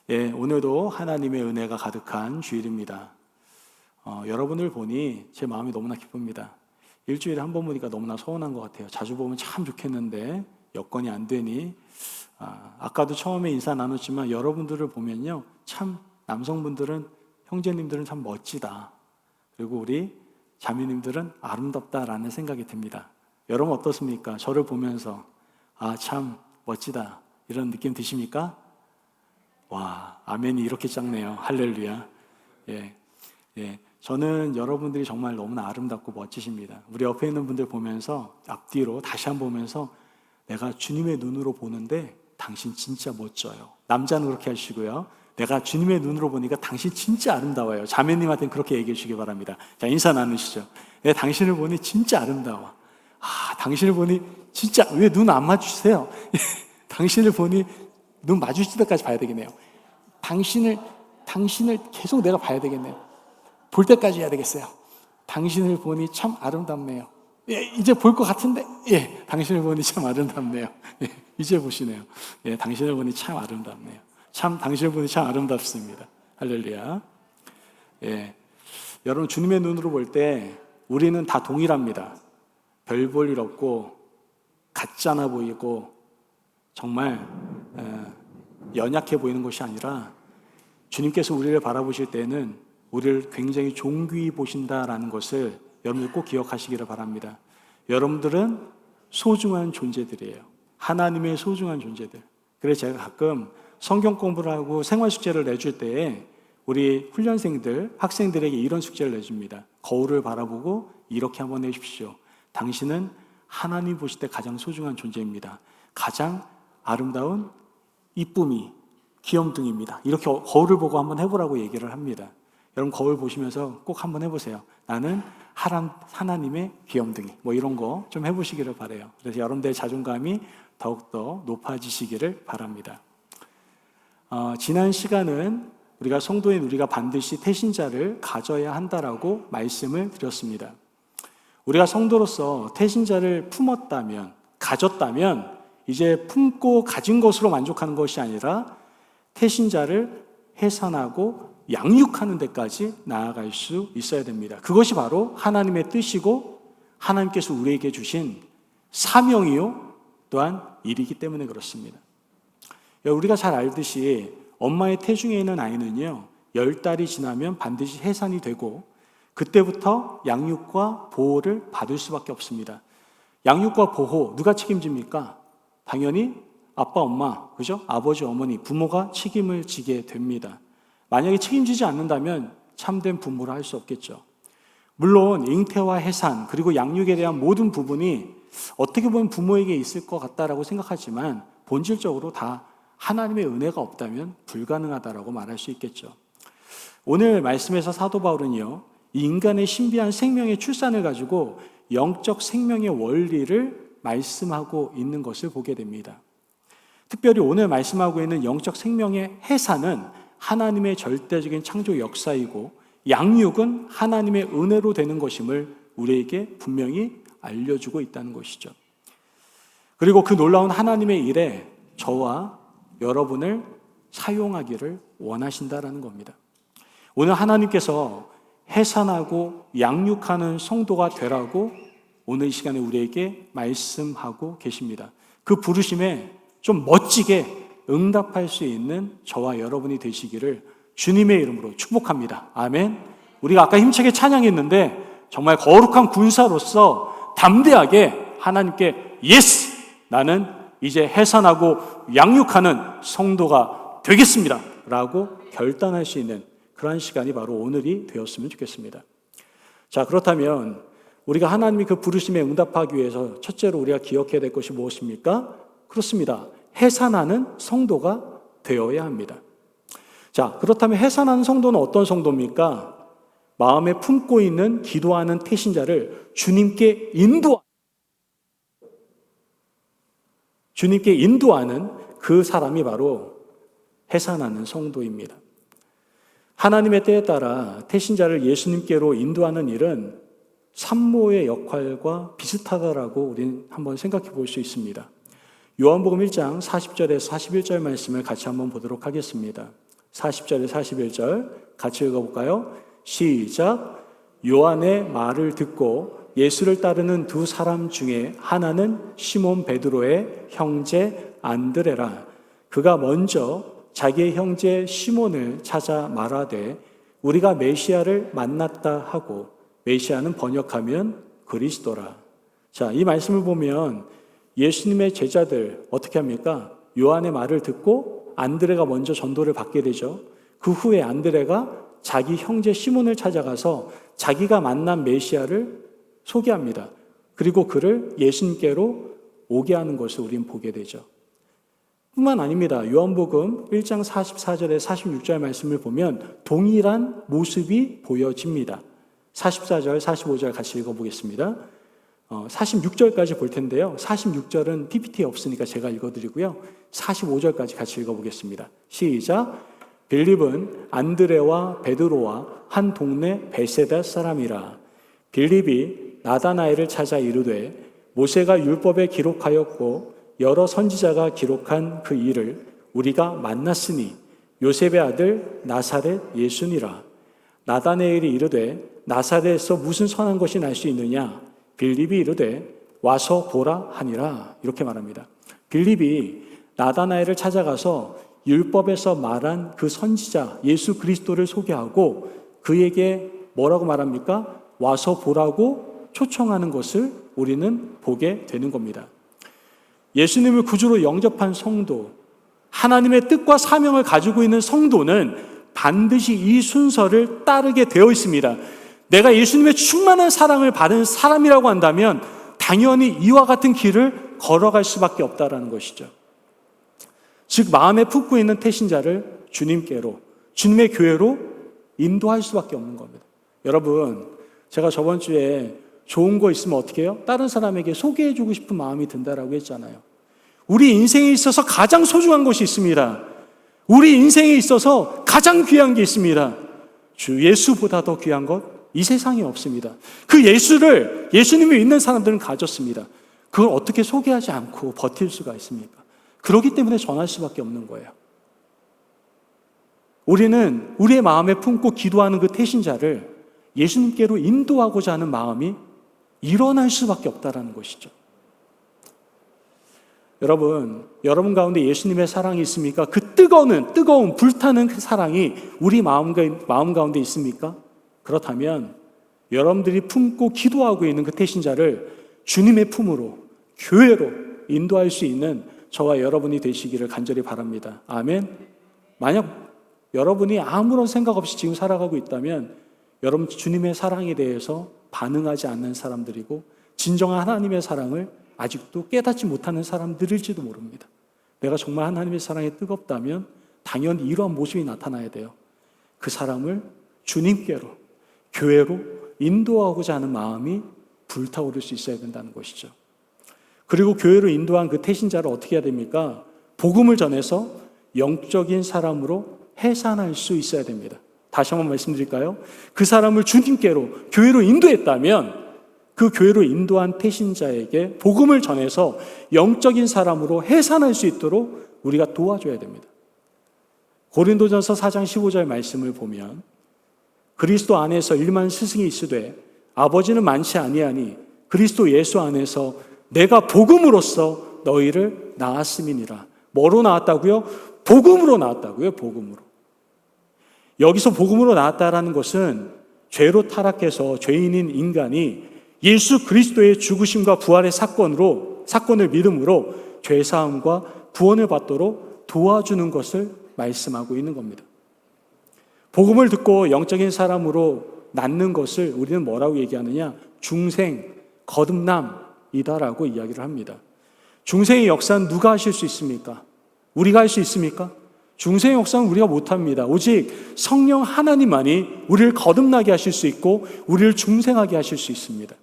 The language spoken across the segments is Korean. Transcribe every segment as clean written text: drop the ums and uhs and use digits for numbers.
예, 오늘도 하나님의 은혜가 가득한 주일입니다. 여러분을 보니 제 마음이 너무나 기쁩니다. 일주일에 한 번 보니까 너무나 서운한 것 같아요. 자주 보면 참 좋겠는데 여건이 안 되니 아까도 처음에 인사 나눴지만 여러분들을 보면요, 참 남성분들은, 형제님들은 참 멋지다, 그리고 우리 자매님들은 아름답다라는 생각이 듭니다. 여러분 어떻습니까? 저를 보면서 참 멋지다 이런 느낌 드십니까? 와, 아멘이 이렇게 작네요. 할렐루야. 예, 저는 여러분들이 정말 너무나 아름답고 멋지십니다. 우리 옆에 있는 분들 보면서, 앞뒤로 다시 한번 보면서, 내가 주님의 눈으로 보는데 당신 진짜 멋져요. 남자는 그렇게 하시고요, 내가 주님의 눈으로 보니까 당신 진짜 아름다워요. 자매님한테는 그렇게 얘기해 주시기 바랍니다. 자, 인사 나누시죠. 네, 당신을 보니 진짜 아름다워. 당신을 보니 진짜, 왜 눈 안 맞추세요? 당신을 보니 눈 마주칠 때까지 봐야 되겠네요. 당신을 계속 내가 봐야 되겠네요. 볼 때까지 해야 되겠어요. 당신을 보니 참 아름답네요. 예, 이제 볼 것 같은데, 예, 당신을 보니 참 아름답네요. 예, 이제 보시네요. 예, 당신을 보니 참 아름답네요. 참, 당신을 보니 참 아름답습니다. 할렐루야. 예, 여러분, 주님의 눈으로 볼 때 우리는 다 동일합니다. 별 볼 일 없고, 같잖아 보이고, 정말 연약해 보이는 것이 아니라, 주님께서 우리를 바라보실 때는 우리를 굉장히 존귀히 보신다라는 것을 여러분들 꼭 기억하시기를 바랍니다. 여러분들은 소중한 존재들이에요. 하나님의 소중한 존재들. 그래서 제가 가끔 성경 공부를 하고 생활 숙제를 내줄 때에 우리 훈련생들, 학생들에게 이런 숙제를 내줍니다. 거울을 바라보고 이렇게 한번 내십시오. 당신은 하나님 보실 때 가장 소중한 존재입니다. 가장 아름다운 이쁨이 귀염둥이입니다. 이렇게 거울을 보고 한번 해보라고 얘기를 합니다. 여러분, 거울 보시면서 꼭 한번 해보세요. 나는 하나님의 귀염둥이, 뭐 이런 거 좀 해보시기를 바라요. 그래서 여러분들의 자존감이 더욱더 높아지시기를 바랍니다. 지난 시간은 우리가 성도인 우리가 반드시 태신자를 가져야 한다라고 말씀을 드렸습니다. 우리가 성도로서 태신자를 품었다면, 가졌다면, 이제 품고 가진 것으로 만족하는 것이 아니라 태신자를 해산하고 양육하는 데까지 나아갈 수 있어야 됩니다. 그것이 바로 하나님의 뜻이고 하나님께서 우리에게 주신 사명이요, 또한 일이기 때문에 그렇습니다. 우리가 잘 알듯이 엄마의 태중에 있는 아이는요, 10달이 지나면 반드시 해산이 되고 그때부터 양육과 보호를 받을 수밖에 없습니다. 양육과 보호 누가 책임집니까? 당연히 아빠, 엄마, 그죠? 아버지, 어머니, 부모가 책임을 지게 됩니다. 만약에 책임지지 않는다면 참된 부모라 할 수 없겠죠. 물론 잉태와 해산 그리고 양육에 대한 모든 부분이 어떻게 보면 부모에게 있을 것 같다라고 생각하지만 본질적으로 다 하나님의 은혜가 없다면 불가능하다라고 말할 수 있겠죠. 오늘 말씀에서 사도 바울은요, 이 인간의 신비한 생명의 출산을 가지고 영적 생명의 원리를 말씀하고 있는 것을 보게 됩니다. 특별히 오늘 말씀하고 있는 영적 생명의 해산은 하나님의 절대적인 창조 역사이고 양육은 하나님의 은혜로 되는 것임을 우리에게 분명히 알려주고 있다는 것이죠. 그리고 그 놀라운 하나님의 일에 저와 여러분을 사용하기를 원하신다라는 겁니다. 오늘 하나님께서 해산하고 양육하는 성도가 되라고 오늘 이 시간에 우리에게 말씀하고 계십니다. 그 부르심에 좀 멋지게 응답할 수 있는 저와 여러분이 되시기를 주님의 이름으로 축복합니다. 아멘. 우리가 아까 힘차게 찬양했는데 정말 거룩한 군사로서 담대하게 하나님께 예스! 나는 이제 해산하고 양육하는 성도가 되겠습니다 라고 결단할 수 있는 그러한 시간이 바로 오늘이 되었으면 좋겠습니다. 자, 그렇다면 우리가 하나님이 그 부르심에 응답하기 위해서 첫째로 우리가 기억해야 될 것이 무엇입니까? 그렇습니다. 해산하는 성도가 되어야 합니다. 자, 그렇다면 해산하는 성도는 어떤 성도입니까? 마음에 품고 있는 기도하는 태신자를 주님께 인도하는 그 사람이 바로 해산하는 성도입니다. 하나님의 때에 따라 태신자를 예수님께로 인도하는 일은 산모의 역할과 비슷하다라고 우리는 한번 생각해 볼 수 있습니다. 요한복음 1장 40절에서 41절 말씀을 같이 한번 보도록 하겠습니다. 40절에 41절 같이 읽어볼까요? 시작. 요한의 말을 듣고 예수를 따르는 두 사람 중에 하나는 시몬 베드로의 형제 안드레라. 그가 먼저 자기의 형제 시몬을 찾아 말하되 우리가 메시아를 만났다 하고, 메시아는 번역하면 그리스도라. 자, 이 말씀을 보면 예수님의 제자들 어떻게 합니까? 요한의 말을 듣고 안드레가 먼저 전도를 받게 되죠. 그 후에 안드레가 자기 형제 시몬을 찾아가서 자기가 만난 메시아를 소개합니다. 그리고 그를 예수님께로 오게 하는 것을 우리는 보게 되죠. 뿐만 아닙니다. 요한복음 1장 44절에 46절 말씀을 보면 동일한 모습이 보여집니다. 44절, 45절 같이 읽어보겠습니다. 46절까지 볼 텐데요. 46절은 PPT에 없으니까 제가 읽어드리고요. 45절까지 같이 읽어보겠습니다. 시작. 빌립은 안드레와 베드로와 한 동네 베세다 사람이라. 빌립이 나다나엘을 찾아 이르되 모세가 율법에 기록하였고 여러 선지자가 기록한 그 일을 우리가 만났으니 요셉의 아들 나사렛 예수니라. 나다나엘이 이르되 나사렛에서 무슨 선한 것이 날 수 있느냐? 빌립이 이르되 와서 보라 하니라. 이렇게 말합니다. 빌립이 나다나엘을 찾아가서 율법에서 말한 그 선지자 예수 그리스도를 소개하고 그에게 뭐라고 말합니까? 와서 보라고 초청하는 것을 우리는 보게 되는 겁니다. 예수님을 구주로 영접한 성도, 하나님의 뜻과 사명을 가지고 있는 성도는 반드시 이 순서를 따르게 되어 있습니다. 내가 예수님의 충만한 사랑을 받은 사람이라고 한다면 당연히 이와 같은 길을 걸어갈 수밖에 없다라는 것이죠. 즉 마음에 품고 있는 태신자를 주님께로, 주님의 교회로 인도할 수밖에 없는 겁니다. 여러분, 제가 저번 주에 좋은 거 있으면 어떻게 해요? 다른 사람에게 소개해주고 싶은 마음이 든다라고 했잖아요. 우리 인생에 있어서 가장 소중한 것이 있습니다. 우리 인생에 있어서 가장 귀한 게 있습니다. 주 예수보다 더 귀한 것 이 세상에 없습니다. 그 예수를 예수님이 있는 사람들은 가졌습니다. 그걸 어떻게 소개하지 않고 버틸 수가 있습니까? 그렇기 때문에 전할 수밖에 없는 거예요. 우리는 우리의 마음에 품고 기도하는 그 태신자를 예수님께로 인도하고자 하는 마음이 일어날 수밖에 없다는 것이죠. 여러분 가운데 예수님의 사랑이 있습니까? 그 뜨거운 불타는 그 사랑이 우리 마음 가운데 있습니까? 그렇다면 여러분들이 품고 기도하고 있는 그 태신자를 주님의 품으로, 교회로 인도할 수 있는 저와 여러분이 되시기를 간절히 바랍니다. 아멘. 만약 여러분이 아무런 생각 없이 지금 살아가고 있다면 여러분 주님의 사랑에 대해서 반응하지 않는 사람들이고 진정한 하나님의 사랑을 아직도 깨닫지 못하는 사람들일지도 모릅니다. 내가 정말 하나님의 사랑에 뜨겁다면 당연히 이러한 모습이 나타나야 돼요. 그 사람을 주님께로, 교회로 인도하고자 하는 마음이 불타오를 수 있어야 된다는 것이죠. 그리고 교회로 인도한 그 태신자를 어떻게 해야 됩니까? 복음을 전해서 영적인 사람으로 해산할 수 있어야 됩니다. 다시 한번 말씀드릴까요? 그 사람을 주님께로, 교회로 인도했다면 그 교회로 인도한 태신자에게 복음을 전해서 영적인 사람으로 해산할 수 있도록 우리가 도와줘야 됩니다. 고린도전서 4장 15절 말씀을 보면 그리스도 안에서 일만 스승이 있으되 아버지는 많지 아니하니 그리스도 예수 안에서 내가 복음으로써 너희를 낳았음이니라. 뭐로 낳았다고요? 복음으로 낳았다고요. 복음으로. 여기서 복음으로 낳았다라는 것은 죄로 타락해서 죄인인 인간이 예수 그리스도의 죽으심과 부활의 사건을 믿음으로 죄사함과 구원을 받도록 도와주는 것을 말씀하고 있는 겁니다. 복음을 듣고 영적인 사람으로 낳는 것을 우리는 뭐라고 얘기하느냐? 중생, 거듭남이다라고 이야기를 합니다. 중생의 역사는 누가 하실 수 있습니까? 우리가 할 수 있습니까? 중생의 역사는 우리가 못합니다. 오직 성령 하나님만이 우리를 거듭나게 하실 수 있고 우리를 중생하게 하실 수 있습니다.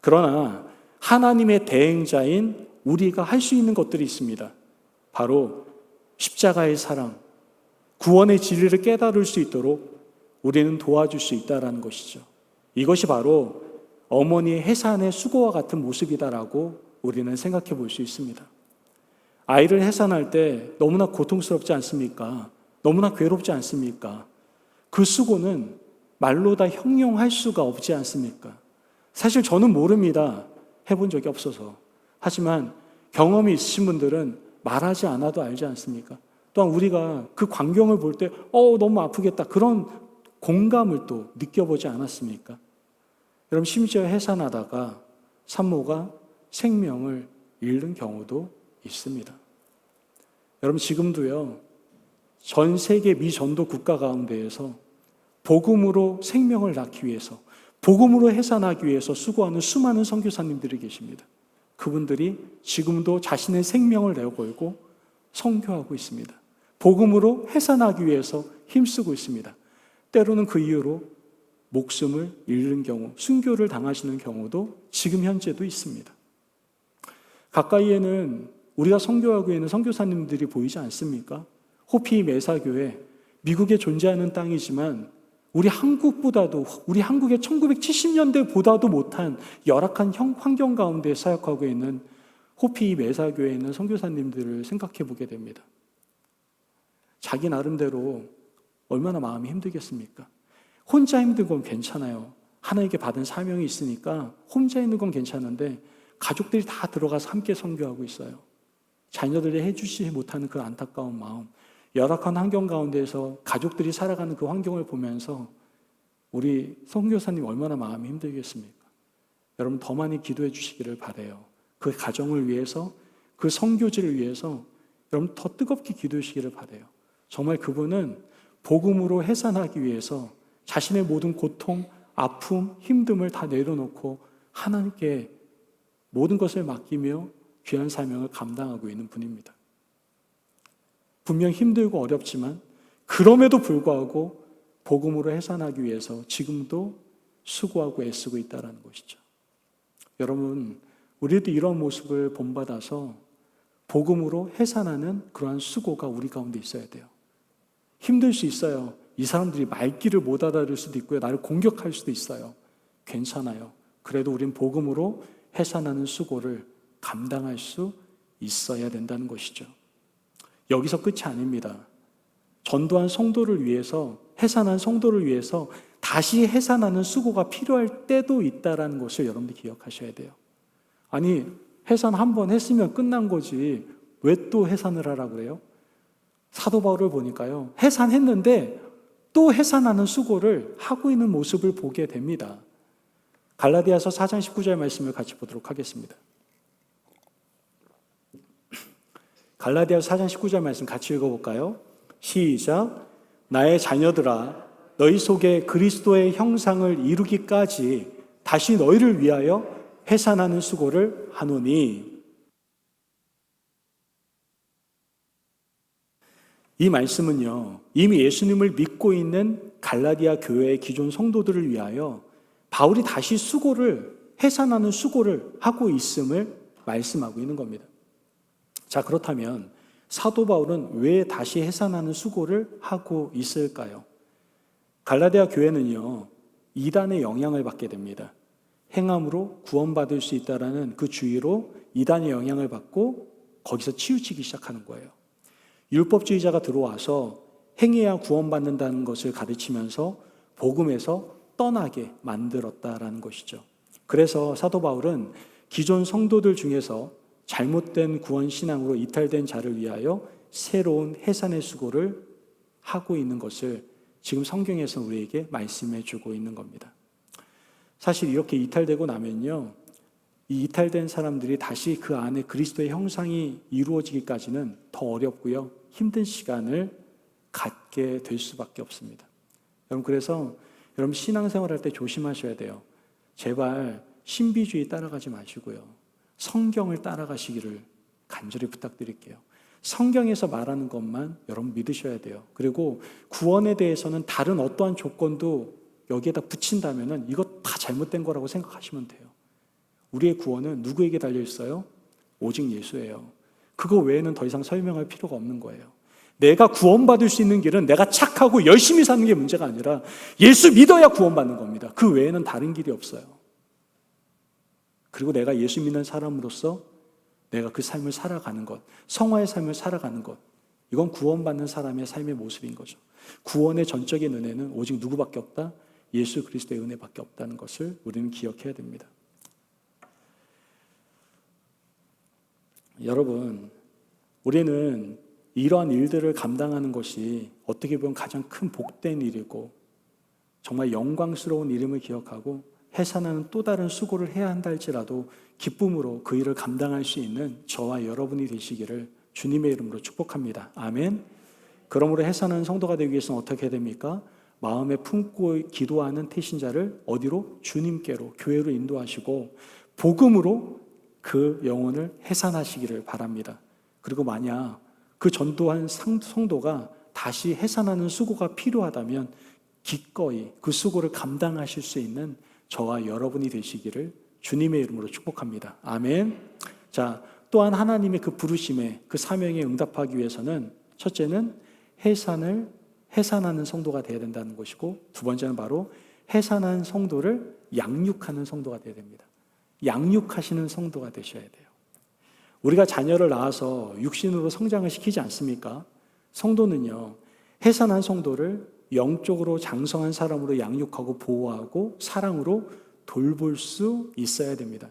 그러나 하나님의 대행자인 우리가 할 수 있는 것들이 있습니다. 바로 십자가의 사랑, 구원의 진리를 깨달을 수 있도록 우리는 도와줄 수 있다는 것이죠. 이것이 바로 어머니의 해산의 수고와 같은 모습이다라고 우리는 생각해 볼 수 있습니다. 아이를 해산할 때 너무나 고통스럽지 않습니까? 너무나 괴롭지 않습니까? 그 수고는 말로 다 형용할 수가 없지 않습니까? 사실 저는 모릅니다. 해본 적이 없어서. 하지만 경험이 있으신 분들은 말하지 않아도 알지 않습니까? 또한 우리가 그 광경을 볼 때 너무 아프겠다 그런 공감을 또 느껴보지 않았습니까? 여러분, 심지어 해산하다가 산모가 생명을 잃는 경우도 있습니다. 여러분, 지금도요, 전 세계 미전도 국가 가운데에서 복음으로 생명을 낳기 위해서, 복음으로 해산하기 위해서 수고하는 수많은 선교사님들이 계십니다. 그분들이 지금도 자신의 생명을 내걸고 선교하고 있습니다. 복음으로 해산하기 위해서 힘쓰고 있습니다. 때로는 그 이유로 목숨을 잃는 경우, 순교를 당하시는 경우도 지금 현재도 있습니다. 가까이에는 우리가 선교하고 있는 선교사님들이 보이지 않습니까? 호피 메사교회, 미국에 존재하는 땅이지만 우리 한국보다도, 우리 한국의 1970년대보다도 못한 열악한 환경 가운데 사역하고 있는 호피 메사교회에 있는 선교사님들을 생각해 보게 됩니다. 자기 나름대로 얼마나 마음이 힘들겠습니까? 혼자 힘든 건 괜찮아요. 하나님께 받은 사명이 있으니까 혼자 있는 건 괜찮은데 가족들이 다 들어가서 함께 선교하고 있어요. 자녀들이 해주지 못하는 그 안타까운 마음, 열악한 환경 가운데서 가족들이 살아가는 그 환경을 보면서 우리 선교사님 얼마나 마음이 힘들겠습니까? 여러분, 더 많이 기도해 주시기를 바라요. 그 가정을 위해서, 그 선교지를 위해서 여러분 더 뜨겁게 기도해 주시기를 바라요. 정말 그분은 복음으로 해산하기 위해서 자신의 모든 고통, 아픔, 힘듦을 다 내려놓고 하나님께 모든 것을 맡기며 귀한 사명을 감당하고 있는 분입니다. 분명 힘들고 어렵지만 그럼에도 불구하고 복음으로 해산하기 위해서 지금도 수고하고 애쓰고 있다는 것이죠. 여러분, 우리도 이런 모습을 본받아서 복음으로 해산하는 그러한 수고가 우리 가운데 있어야 돼요. 힘들 수 있어요. 이 사람들이 말귀를 못 알아들을 수도 있고요. 나를 공격할 수도 있어요. 괜찮아요. 그래도 우린 복음으로 해산하는 수고를 감당할 수 있어야 된다는 것이죠. 여기서 끝이 아닙니다. 전도한 성도를 위해서, 해산한 성도를 위해서 다시 해산하는 수고가 필요할 때도 있다는 것을 여러분들 기억하셔야 돼요. 아니, 해산 한 번 했으면 끝난 거지 왜 또 해산을 하라고 그래요? 사도 바울을 보니까요, 해산했는데 또 해산하는 수고를 하고 있는 모습을 보게 됩니다. 갈라디아서 4장 19절 말씀을 같이 보도록 하겠습니다. 갈라디아서 4장 19절 말씀 같이 읽어볼까요? 시작. 나의 자녀들아, 너희 속에 그리스도의 형상을 이루기까지 다시 너희를 위하여 해산하는 수고를 하노니. 이 말씀은요, 이미 예수님을 믿고 있는 갈라디아 교회의 기존 성도들을 위하여 바울이 다시 수고를, 해산하는 수고를 하고 있음을 말씀하고 있는 겁니다. 자, 그렇다면 사도 바울은 왜 다시 해산하는 수고를 하고 있을까요? 갈라디아 교회는요, 이단의 영향을 받게 됩니다. 행함으로 구원받을 수 있다는 그 주의로 이단의 영향을 받고 거기서 치우치기 시작하는 거예요. 율법주의자가 들어와서 행해야 구원받는다는 것을 가르치면서 복음에서 떠나게 만들었다라는 것이죠. 그래서 사도 바울은 기존 성도들 중에서 잘못된 구원 신앙으로 이탈된 자를 위하여 새로운 해산의 수고를 하고 있는 것을 지금 성경에서 우리에게 말씀해 주고 있는 겁니다. 사실 이렇게 이탈되고 나면요, 이 이탈된 사람들이 다시 그 안에 그리스도의 형상이 이루어지기까지는 더 어렵고요, 힘든 시간을 갖게 될 수밖에 없습니다. 여러분, 그래서 여러분 신앙생활 할 때 조심하셔야 돼요. 제발 신비주의 따라가지 마시고요, 성경을 따라가시기를 간절히 부탁드릴게요. 성경에서 말하는 것만 여러분 믿으셔야 돼요. 그리고 구원에 대해서는 다른 어떠한 조건도 여기에다 붙인다면 이거 다 잘못된 거라고 생각하시면 돼요. 우리의 구원은 누구에게 달려있어요? 오직 예수예요. 그거 외에는 더 이상 설명할 필요가 없는 거예요. 내가 구원받을 수 있는 길은 내가 착하고 열심히 사는 게 문제가 아니라 예수 믿어야 구원받는 겁니다. 그 외에는 다른 길이 없어요. 그리고 내가 예수 믿는 사람으로서 내가 그 삶을 살아가는 것, 성화의 삶을 살아가는 것, 이건 구원받는 사람의 삶의 모습인 거죠. 구원의 전적인 은혜는 오직 누구밖에 없다? 예수 그리스도의 은혜밖에 없다는 것을 우리는 기억해야 됩니다. 여러분, 우리는 이러한 일들을 감당하는 것이 어떻게 보면 가장 큰 복된 일이고 정말 영광스러운 이름을 기억하고 해산하는 또 다른 수고를 해야 한다 할지라도 기쁨으로 그 일을 감당할 수 있는 저와 여러분이 되시기를 주님의 이름으로 축복합니다. 아멘. 그러므로 해산하는 성도가 되기 위해서는 어떻게 해야 됩니까? 마음에 품고 기도하는 태신자를 어디로? 주님께로, 교회로 인도하시고 복음으로 그 영혼을 해산하시기를 바랍니다. 그리고 만약 그 전도한 성도가 다시 해산하는 수고가 필요하다면 기꺼이 그 수고를 감당하실 수 있는 저와 여러분이 되시기를 주님의 이름으로 축복합니다. 아멘. 자, 또한 하나님의 그 부르심에 그 사명에 응답하기 위해서는 첫째는 해산하는 성도가 되어야 된다는 것이고 두 번째는 바로 해산한 성도를 양육하는 성도가 되어야 됩니다. 양육하시는 성도가 되셔야 돼요. 우리가 자녀를 낳아서 육신으로 성장을 시키지 않습니까? 성도는요, 해산한 성도를 영적으로 장성한 사람으로 양육하고 보호하고 사랑으로 돌볼 수 있어야 됩니다.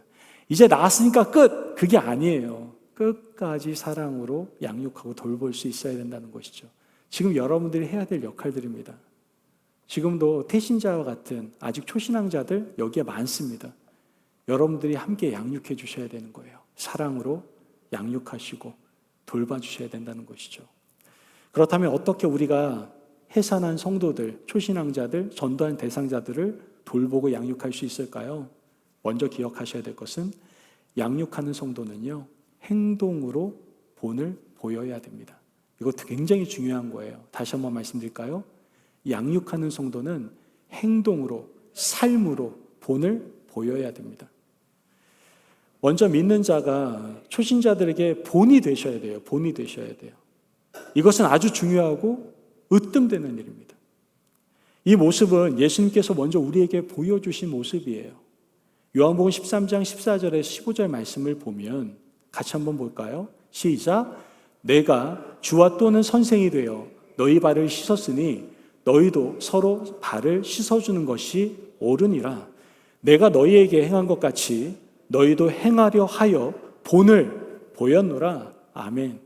이제 낳았으니까 끝! 그게 아니에요. 끝까지 사랑으로 양육하고 돌볼 수 있어야 된다는 것이죠. 지금 여러분들이 해야 될 역할들입니다. 지금도 태신자와 같은 아직 초신앙자들 여기에 많습니다. 여러분들이 함께 양육해 주셔야 되는 거예요. 사랑으로 양육하시고 돌봐주셔야 된다는 것이죠. 그렇다면 어떻게 우리가 해산한 성도들, 초신앙자들, 전도한 대상자들을 돌보고 양육할 수 있을까요? 먼저 기억하셔야 될 것은 양육하는 성도는요, 행동으로 본을 보여야 됩니다. 이것도 굉장히 중요한 거예요. 다시 한번 말씀드릴까요? 양육하는 성도는 행동으로, 삶으로 본을 보여야 됩니다. 먼저 믿는 자가 초신자들에게 본이 되셔야 돼요. 본이 되셔야 돼요. 이것은 아주 중요하고 으뜸되는 일입니다. 이 모습은 예수님께서 먼저 우리에게 보여주신 모습이에요. 요한복음 13장 14절에서 15절 말씀을 보면 같이 한번 볼까요? 시작! 내가 주와 또는 선생이 되어 너희 발을 씻었으니 너희도 서로 발을 씻어주는 것이 옳으니라. 내가 너희에게 행한 것 같이 너희도 행하려 하여 본을 보였노라. 아멘.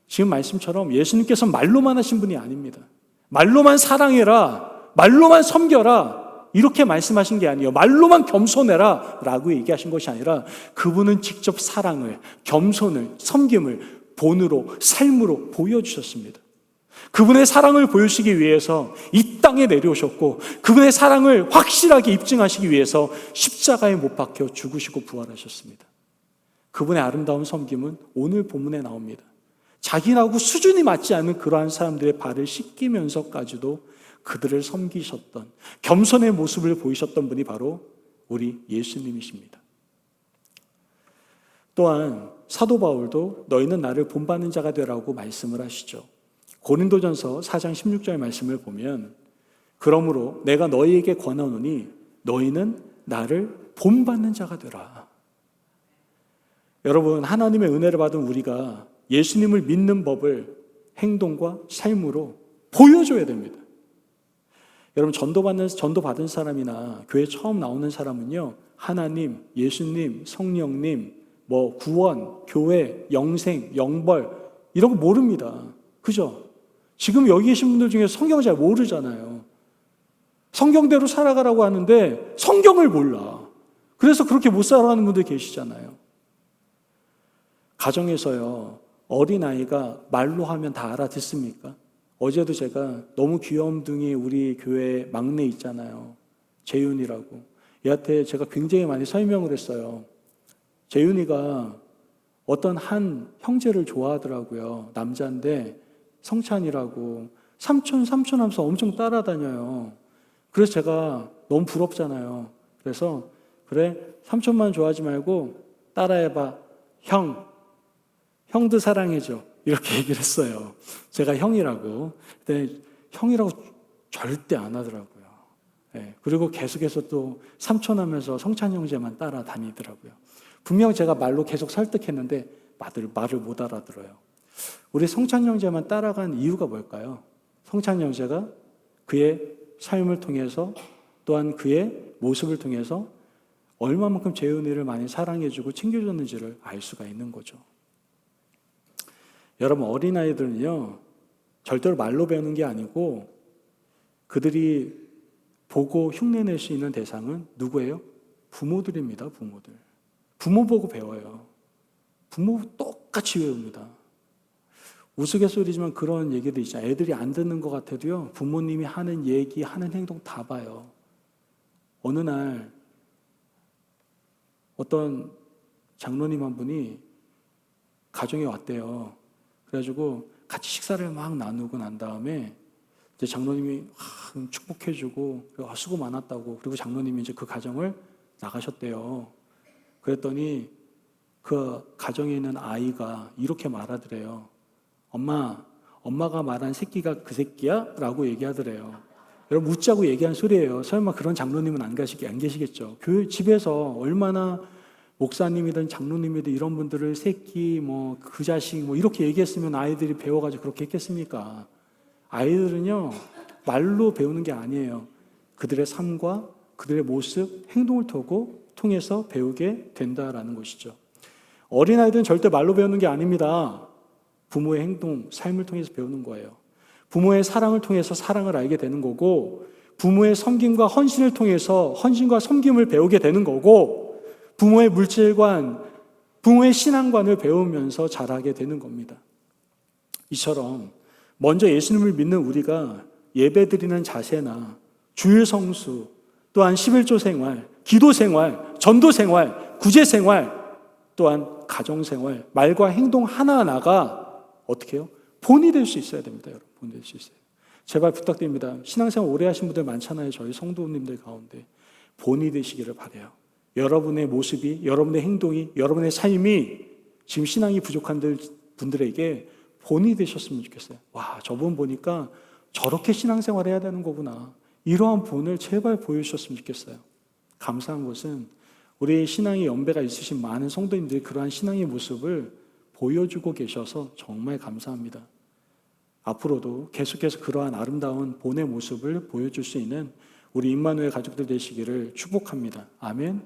지금 말씀처럼 예수님께서 말로만 하신 분이 아닙니다. 말로만 사랑해라, 말로만 섬겨라 이렇게 말씀하신 게 아니에요. 말로만 겸손해라 라고 얘기하신 것이 아니라 그분은 직접 사랑을, 겸손을, 섬김을 본으로, 삶으로 보여주셨습니다. 그분의 사랑을 보여주시기 위해서 이 땅에 내려오셨고 그분의 사랑을 확실하게 입증하시기 위해서 십자가에 못 박혀 죽으시고 부활하셨습니다. 그분의 아름다운 섬김은 오늘 본문에 나옵니다. 자기하고 수준이 맞지 않는 그러한 사람들의 발을 씻기면서까지도 그들을 섬기셨던 겸손의 모습을 보이셨던 분이 바로 우리 예수님이십니다. 또한 사도 바울도 너희는 나를 본받는 자가 되라고 말씀을 하시죠. 고린도전서 4장 16절 말씀을 보면 그러므로 내가 너희에게 권하노니 너희는 나를 본받는 자가 되라. 여러분, 하나님의 은혜를 받은 우리가 예수님을 믿는 법을 행동과 삶으로 보여줘야 됩니다. 여러분, 전도받은 사람이나 교회 처음 나오는 사람은요, 하나님, 예수님, 성령님, 구원, 교회, 영생, 영벌 이런 거 모릅니다. 그죠? 지금 여기 계신 분들 중에 성경을 잘 모르잖아요. 성경대로 살아가라고 하는데 성경을 몰라. 그래서 그렇게 못 살아가는 분들 계시잖아요. 가정에서요, 어린아이가 말로 하면 다 알아듣습니까? 어제도 제가 너무 귀염둥이 우리 교회 막내 있잖아요. 재윤이라고. 얘한테 제가 굉장히 많이 설명을 했어요. 재윤이가 어떤 한 형제를 좋아하더라고요. 남자인데 성찬이라고 삼촌 하면서 엄청 따라다녀요. 그래서 제가 너무 부럽잖아요. 그래서 그래, 삼촌만 좋아하지 말고 따라해봐. 형도 사랑해줘. 이렇게 얘기를 했어요. 제가 형이라고. 근데 형이라고 절대 안 하더라고요. 네, 그리고 계속해서 또 삼촌 하면서 성찬 형제만 따라다니더라고요. 분명 제가 말로 계속 설득했는데 말을 못 알아들어요. 우리 성찬 형제만 따라간 이유가 뭘까요? 성찬 형제가 그의 삶을 통해서 또한 그의 모습을 통해서 얼마만큼 재은이를 많이 사랑해주고 챙겨줬는지를 알 수가 있는 거죠. 여러분, 어린아이들은요, 절대로 말로 배우는 게 아니고 그들이 보고 흉내낼 수 있는 대상은 누구예요? 부모들입니다. 부모들. 부모 보고 배워요. 부모 똑같이 외웁니다. 우스갯소리지만 그런 얘기도 있잖아요. 애들이 안 듣는 것 같아도요, 부모님이 하는 얘기, 하는 행동 다 봐요. 어느 날 어떤 장로님 한 분이 가정에 왔대요. 그래가지고 같이 식사를 막 나누고 난 다음에 이제 장로님이 축복해주고 수고 많았다고, 그리고 장로님이 이제 그 가정을 나가셨대요. 그랬더니 그 가정에 있는 아이가 이렇게 말하더래요. 엄마가 말한 새끼가 그 새끼야? 라고 얘기하더래요. 여러분, 웃자고 얘기한 소리예요. 설마 그런 장로님은 안 계시겠죠. 집에서 얼마나 목사님이든 장로님이든 이런 분들을 새끼, 그 자식, 이렇게 얘기했으면 아이들이 배워가지고 그렇게 했겠습니까? 아이들은요, 말로 배우는 게 아니에요. 그들의 삶과 그들의 모습, 행동을 통해서 배우게 된다라는 것이죠. 어린아이들은 절대 말로 배우는 게 아닙니다. 부모의 행동, 삶을 통해서 배우는 거예요. 부모의 사랑을 통해서 사랑을 알게 되는 거고, 부모의 섬김과 헌신을 통해서 헌신과 섬김을 배우게 되는 거고, 부모의 물질관, 부모의 신앙관을 배우면서 자라게 되는 겁니다. 이처럼 먼저 예수님을 믿는 우리가 예배드리는 자세나 주일 성수, 또한 11조 생활, 기도 생활, 전도 생활, 구제 생활, 또한 가정 생활, 말과 행동 하나하나가 어떻게 해요? 본이 될 수 있어야 됩니다, 여러분. 본이 될 수 있어요. 제발 부탁드립니다. 신앙생활 오래 하신 분들 많잖아요. 저희 성도님들 가운데. 본이 되시기를 바라요. 여러분의 모습이, 여러분의 행동이, 여러분의 삶이 지금 신앙이 부족한 분들에게 본이 되셨으면 좋겠어요. 와, 저분 보니까 저렇게 신앙생활 해야 되는 거구나. 이러한 본을 제발 보여주셨으면 좋겠어요. 감사한 것은 우리 신앙의 연배가 있으신 많은 성도님들이 그러한 신앙의 모습을 보여주고 계셔서 정말 감사합니다. 앞으로도 계속해서 그러한 아름다운 본의 모습을 보여줄 수 있는 우리 임마누엘 가족들 되시기를 축복합니다. 아멘.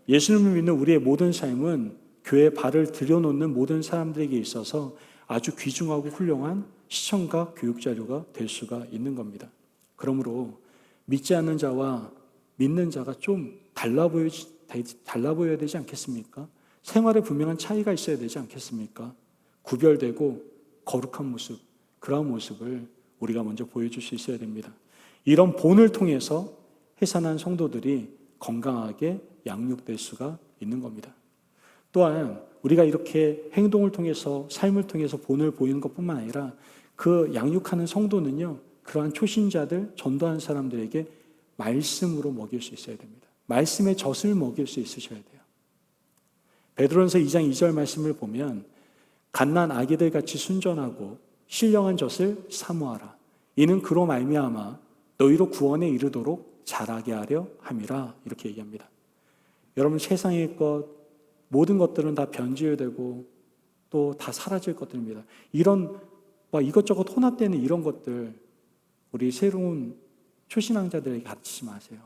예수님을 믿는 우리의 모든 삶은 교회에 발을 들여놓는 모든 사람들에게 있어서 아주 귀중하고 훌륭한 시청각 교육자료가 될 수가 있는 겁니다. 그러므로 믿지 않는 자와 믿는 자가 좀 달라 보여야 되지 않겠습니까? 생활에 분명한 차이가 있어야 되지 않겠습니까? 구별되고 거룩한 모습, 그런 모습을 우리가 먼저 보여줄 수 있어야 됩니다. 이런 본을 통해서 해산한 성도들이 건강하게 양육될 수가 있는 겁니다. 또한 우리가 이렇게 행동을 통해서, 삶을 통해서 본을 보이는 것뿐만 아니라 그 양육하는 성도는요, 그러한 초신자들, 전도하는 사람들에게 말씀으로 먹일 수 있어야 됩니다. 말씀의 젖을 먹일 수 있으셔야 돼요. 베드로전서 2장 2절 말씀을 보면 갓난 아기들 같이 순전하고 신령한 젖을 사모하라. 이는 그로 말미암아 너희로 구원에 이르도록 자라게 하려 함이라. 이렇게 얘기합니다. 여러분, 세상의 것, 모든 것들은 다 변질되고 또 다 사라질 것들입니다. 이런 이것저것 혼합되는 이런 것들 우리 새로운 초신앙자들에게 가르치지 마세요.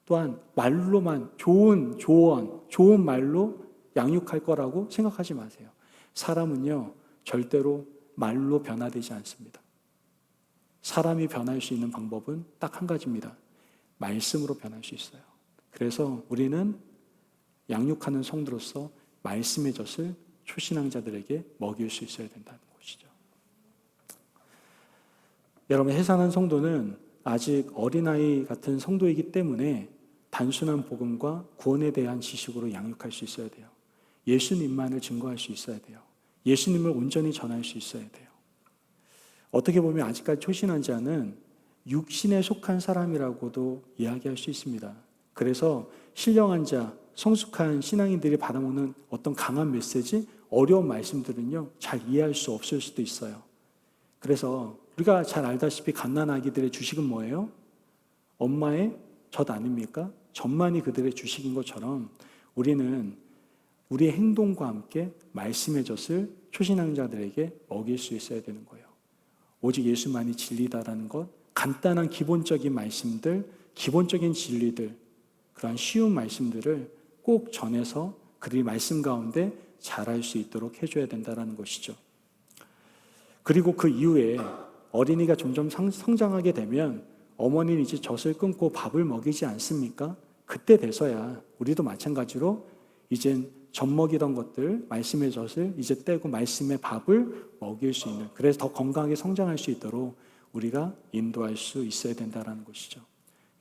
또한 말로만 좋은 조언, 좋은 말로 양육할 거라고 생각하지 마세요. 사람은요, 절대로 말로 변화되지 않습니다. 사람이 변할 수 있는 방법은 딱 한 가지입니다. 말씀으로 변할 수 있어요. 그래서 우리는 양육하는 성도로서 말씀의 젖을 초신앙자들에게 먹일 수 있어야 된다는 것이죠. 여러분, 해산한 성도는 아직 어린아이 같은 성도이기 때문에 단순한 복음과 구원에 대한 지식으로 양육할 수 있어야 돼요. 예수님만을 증거할 수 있어야 돼요. 예수님을 온전히 전할 수 있어야 돼요. 어떻게 보면 아직까지 초신한 자는 육신에 속한 사람이라고도 이야기할 수 있습니다. 그래서 신령한 자, 성숙한 신앙인들이 받아먹는 어떤 강한 메시지, 어려운 말씀들은요, 잘 이해할 수 없을 수도 있어요. 그래서 우리가 잘 알다시피 갓난아기들의 주식은 뭐예요? 엄마의 젖 아닙니까? 젖만이 그들의 주식인 것처럼 우리는 우리의 행동과 함께 말씀의 젖을 초신앙자들에게 먹일 수 있어야 되는 거예요. 오직 예수만이 진리다라는 것, 간단한 기본적인 말씀들, 기본적인 진리들, 그러한 쉬운 말씀들을 꼭 전해서 그들이 말씀 가운데 잘할 수 있도록 해줘야 된다는 것이죠. 그리고 그 이후에 어린이가 점점 성장하게 되면 어머니는 이제 젖을 끊고 밥을 먹이지 않습니까? 그때 돼서야 우리도 마찬가지로 이젠 젖 먹이던 것들, 말씀의 젖을 이제 떼고 말씀의 밥을 먹일 수 있는, 그래서 더 건강하게 성장할 수 있도록 우리가 인도할 수 있어야 된다는 것이죠.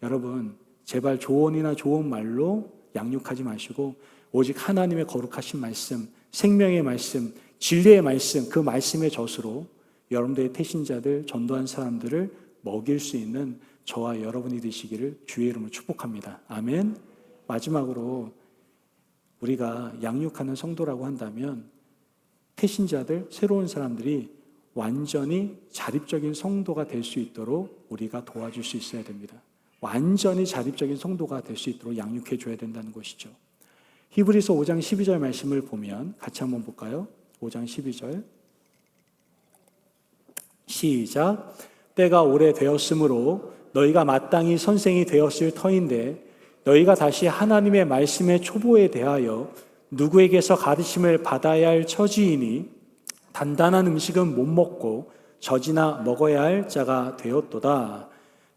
여러분, 제발 조언이나 좋은 말로 양육하지 마시고 오직 하나님의 거룩하신 말씀, 생명의 말씀, 진리의 말씀, 그 말씀의 젖으로 여러분들의 태신자들, 전도한 사람들을 먹일 수 있는 저와 여러분이 되시기를 주의 이름으로 축복합니다. 아멘. 마지막으로 우리가 양육하는 성도라고 한다면 태신자들, 새로운 사람들이 완전히 자립적인 성도가 될 수 있도록 우리가 도와줄 수 있어야 됩니다. 완전히 자립적인 성도가 될 수 있도록 양육해 줘야 된다는 것이죠. 히브리서 5장 12절 말씀을 보면 같이 한번 볼까요? 5장 12절 시작. 때가 오래되었으므로 너희가 마땅히 선생이 되었을 터인데 너희가 다시 하나님의 말씀의 초보에 대하여 누구에게서 가르침을 받아야 할 처지이니 단단한 음식은 못 먹고 젖이나 먹어야 할 자가 되었도다.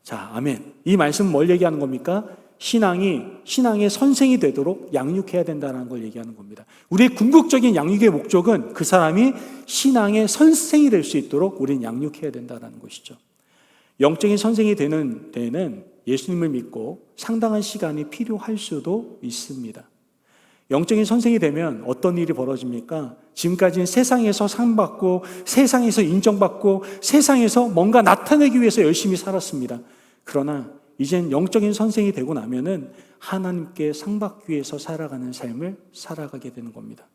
자, 아멘. 이 말씀은 뭘 얘기하는 겁니까? 신앙의 선생이 되도록 양육해야 된다는 걸 얘기하는 겁니다. 우리의 궁극적인 양육의 목적은 그 사람이 신앙의 선생이 될 수 있도록 우리는 양육해야 된다는 것이죠. 영적인 선생이 되는 데에는 예수님을 믿고 상당한 시간이 필요할 수도 있습니다. 영적인 선생이 되면 어떤 일이 벌어집니까? 지금까지는 세상에서 상받고 세상에서 인정받고 세상에서 뭔가 나타내기 위해서 열심히 살았습니다. 그러나 이젠 영적인 선생이 되고 나면은 하나님께 상받기 위해서 살아가는 삶을 살아가게 되는 겁니다.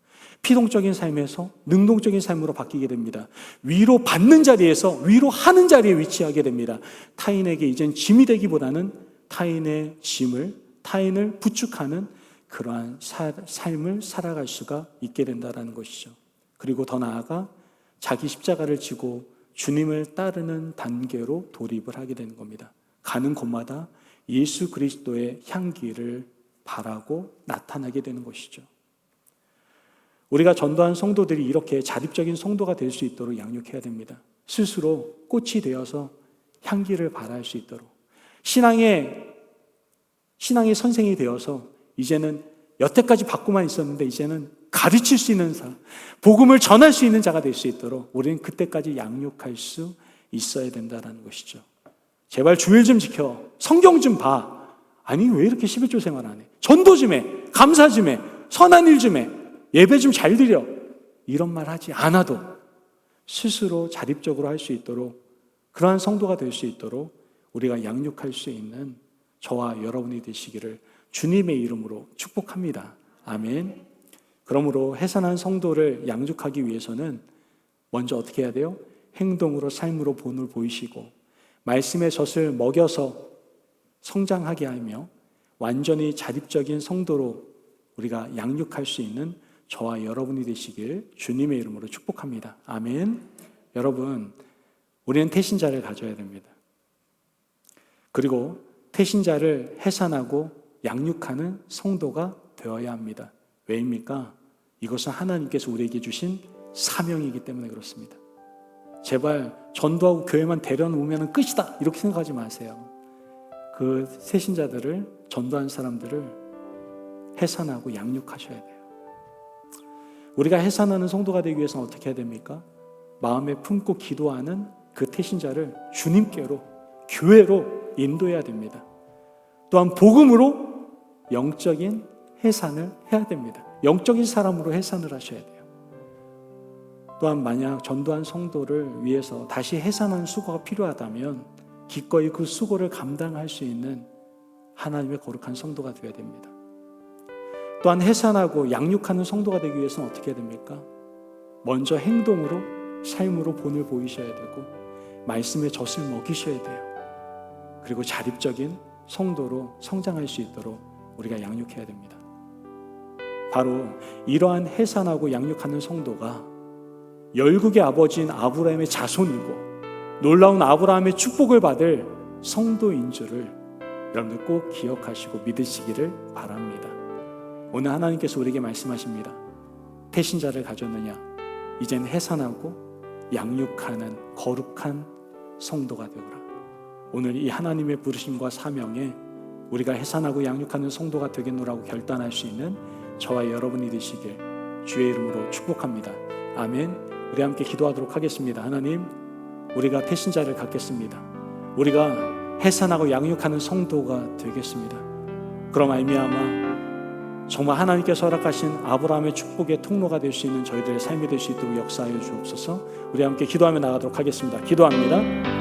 피동적인 삶에서 능동적인 삶으로 바뀌게 됩니다. 위로받는 자리에서 위로하는 자리에 위치하게 됩니다. 타인에게 이젠 짐이 되기보다는 타인의 짐을, 타인을 부축하는 그러한 삶을 살아갈 수가 있게 된다는 것이죠. 그리고 더 나아가 자기 십자가를 지고 주님을 따르는 단계로 돌입을 하게 되는 겁니다. 가는 곳마다 예수 그리스도의 향기를 바라고 나타나게 되는 것이죠. 우리가 전도한 성도들이 이렇게 자립적인 성도가 될 수 있도록 양육해야 됩니다. 스스로 꽃이 되어서 향기를 발할 수 있도록 신앙의 선생이 되어서 이제는 여태까지 받고만 있었는데 이제는 가르칠 수 있는 사람, 복음을 전할 수 있는 자가 될 수 있도록 우리는 그때까지 양육할 수 있어야 된다는 것이죠. 제발 주일 좀 지켜, 성경 좀 봐. 아니 왜 이렇게 11조 생활 안 해? 전도 좀 해, 감사 좀 해, 선한 일 좀 해, 예배 좀 잘 드려. 이런 말 하지 않아도 스스로 자립적으로 할 수 있도록, 그러한 성도가 될 수 있도록 우리가 양육할 수 있는 저와 여러분이 되시기를 주님의 이름으로 축복합니다. 아멘. 그러므로 해산한 성도를 양육하기 위해서는 먼저 어떻게 해야 돼요? 행동으로, 삶으로 본을 보이시고 말씀의 젖을 먹여서 성장하게 하며 완전히 자립적인 성도로 우리가 양육할 수 있는 저와 여러분이 되시길 주님의 이름으로 축복합니다. 아멘. 여러분, 우리는 태신자를 가져야 됩니다. 그리고 태신자를 해산하고 양육하는 성도가 되어야 합니다. 왜입니까? 이것은 하나님께서 우리에게 주신 사명이기 때문에 그렇습니다. 제발 전도하고 교회만 데려놓으면 끝이다 이렇게 생각하지 마세요. 그 새신자들을, 전도한 사람들을 해산하고 양육하셔야 돼요. 우리가 해산하는 성도가 되기 위해서는 어떻게 해야 됩니까? 마음에 품고 기도하는 그 태신자를 주님께로, 교회로 인도해야 됩니다. 또한 복음으로 영적인 해산을 해야 됩니다. 영적인 사람으로 해산을 하셔야 돼요. 또한 만약 전도한 성도를 위해서 다시 해산하는 수고가 필요하다면 기꺼이 그 수고를 감당할 수 있는 하나님의 거룩한 성도가 되어야 됩니다. 또한 해산하고 양육하는 성도가 되기 위해서는 어떻게 해야 됩니까? 먼저 행동으로, 삶으로 본을 보이셔야 되고 말씀의 젖을 먹이셔야 돼요. 그리고 자립적인 성도로 성장할 수 있도록 우리가 양육해야 됩니다. 바로 이러한 해산하고 양육하는 성도가 열국의 아버지인 아브라함의 자손이고 놀라운 아브라함의 축복을 받을 성도인 줄을 여러분들 꼭 기억하시고 믿으시기를 바랍니다. 오늘 하나님께서 우리에게 말씀하십니다. 태신자를 가졌느냐? 이젠 해산하고 양육하는 거룩한 성도가 되어라. 오늘 이 하나님의 부르심과 사명에 우리가 해산하고 양육하는 성도가 되겠노라고 결단할 수 있는 저와 여러분이 되시길 주의 이름으로 축복합니다. 아멘. 우리 함께 기도하도록 하겠습니다. 하나님, 우리가 태신자를 갖겠습니다. 우리가 해산하고 양육하는 성도가 되겠습니다. 그럼 말미암아 정말 하나님께서 허락하신 아브라함의 축복의 통로가 될 수 있는 저희들의 삶이 될 수 있도록 역사하여 주옵소서. 우리 함께 기도하며 나가도록 하겠습니다. 기도합니다.